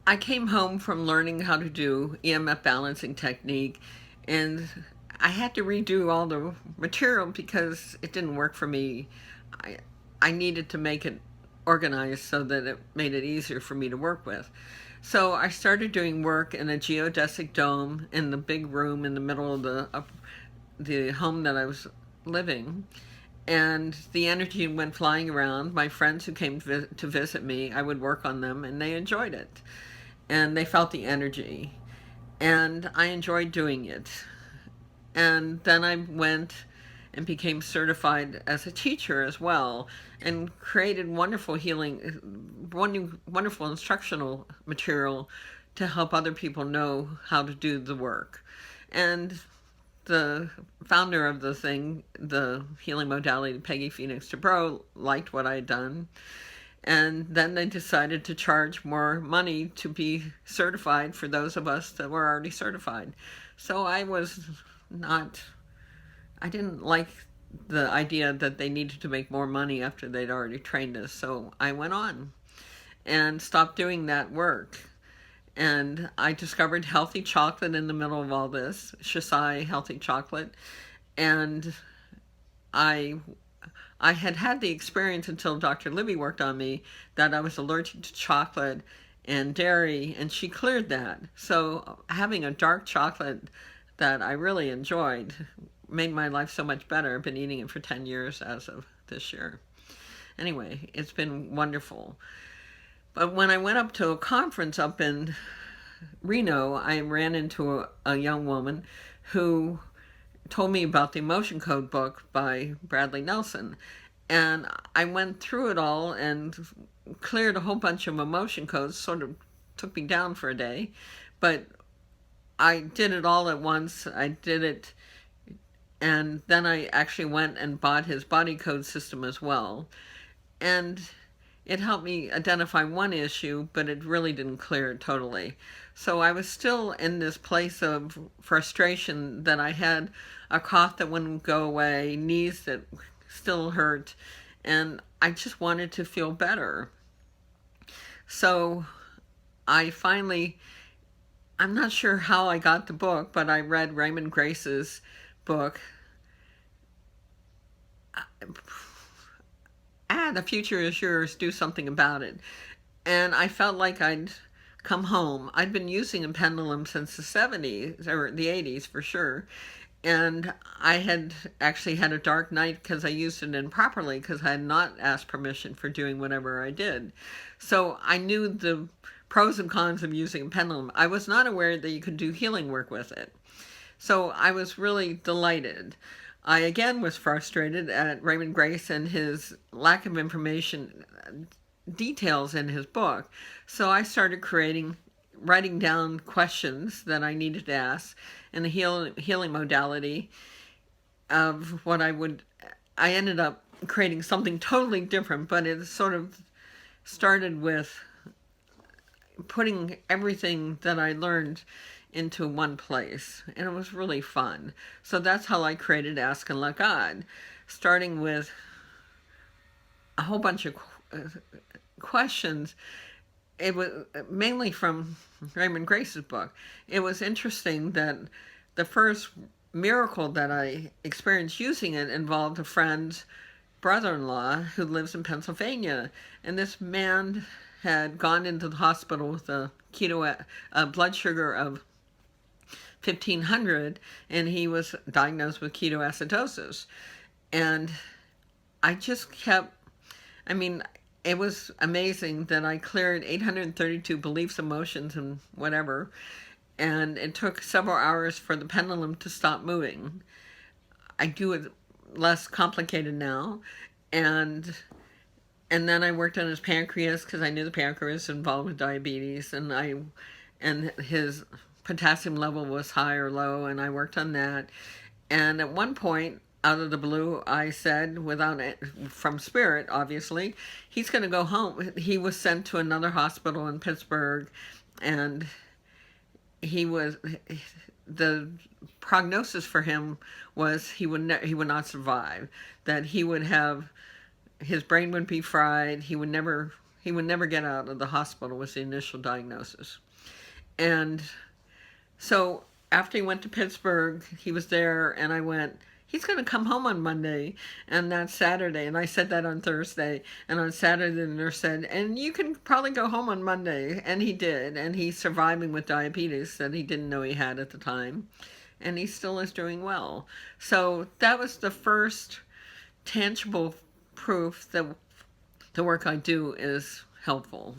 I came home from learning how to do EMF Balancing Technique, and I had to redo all the material because it didn't work for me. I, I needed to make it organized so that it made it easier for me to work with. So I started doing work in a geodesic dome in the big room in the middle of the home that I was living. And the energy went flying around. My friends who came to visit me, I would work on them, and they enjoyed it. And they felt the energy. And I enjoyed doing it. And then I went and became certified as a teacher as well, and created wonderful wonderful instructional material to help other people know how to do the work. And the founder of the thing, the healing modality, Peggy Phoenix DeBro, liked what I had done. And then they decided to charge more money to be certified for those of us that were already certified. So I didn't like the idea that they needed to make more money after they'd already trained us. So I went on and stopped doing that work. And I discovered healthy chocolate in the middle of all this, Shisai healthy chocolate. And I I had had the experience until Dr. Libby worked on me that I was allergic to chocolate and dairy, and she cleared that. So having a dark chocolate that I really enjoyed made my life so much better. I've been eating it for 10 years as of this year. Anyway, it's been wonderful. But when I went up to a conference up in Reno, I ran into a young woman who told me about the Emotion Code book by Bradley Nelson. And I went through it all and cleared a whole bunch of emotion codes, sort of took me down for a day. But I did it all at once. I did it, and then I actually went and bought his body code system as well. And it helped me identify one issue, but it really didn't clear it totally. So I was still in this place of frustration that I had a cough that wouldn't go away, knees that still hurt, and I just wanted to feel better. So I finally, I'm not sure how I got the book, but I read Raymond Grace's book, The Future is Yours, Do Something About It. And I felt like I'd come home. I'd been using a pendulum since the 70s, or the 80s for sure. And I had actually had a dark night because I used it improperly because I had not asked permission for doing whatever I did. So I knew the pros and cons of using a pendulum. I was not aware that you could do healing work with it. So I was really delighted. I again was frustrated at Raymond Grace and his lack of information details in his book. So I started writing down questions that I needed to ask in the healing modality of what I ended up creating something totally different, but it sort of started with putting everything that I learned into one place, and it was really fun. So that's how I created Ask and Let God, starting with a whole bunch of questions. It was mainly from Raymond Grace's book. It was interesting that the first miracle that I experienced using it involved a friend's brother-in-law who lives in Pennsylvania, and this man had gone into the hospital with a blood sugar of 1500, and he was diagnosed with ketoacidosis. And I just kept, I mean, it was amazing that I cleared 832 beliefs, emotions, and whatever, and it took several hours for the pendulum to stop moving. I do it less complicated now, and then I worked on his pancreas because I knew the pancreas was involved with diabetes, and his potassium level was high or low, and I worked on that. And at one point, out of the blue, I said, without it, from spirit, obviously, he's going to go home. He was sent to another hospital in Pittsburgh, and the prognosis for him was he would not survive. That he would have, his brain would be fried. He would never get out of the hospital was the initial diagnosis. And so after he went to Pittsburgh, he was there, and I went, he's going to come home on Monday, and that's Saturday. And I said that on Thursday, and on Saturday the nurse said, and you can probably go home on Monday. And he did, and he's surviving with diabetes that he didn't know he had at the time, and he still is doing well. So that was the first tangible proof that the work I do is helpful.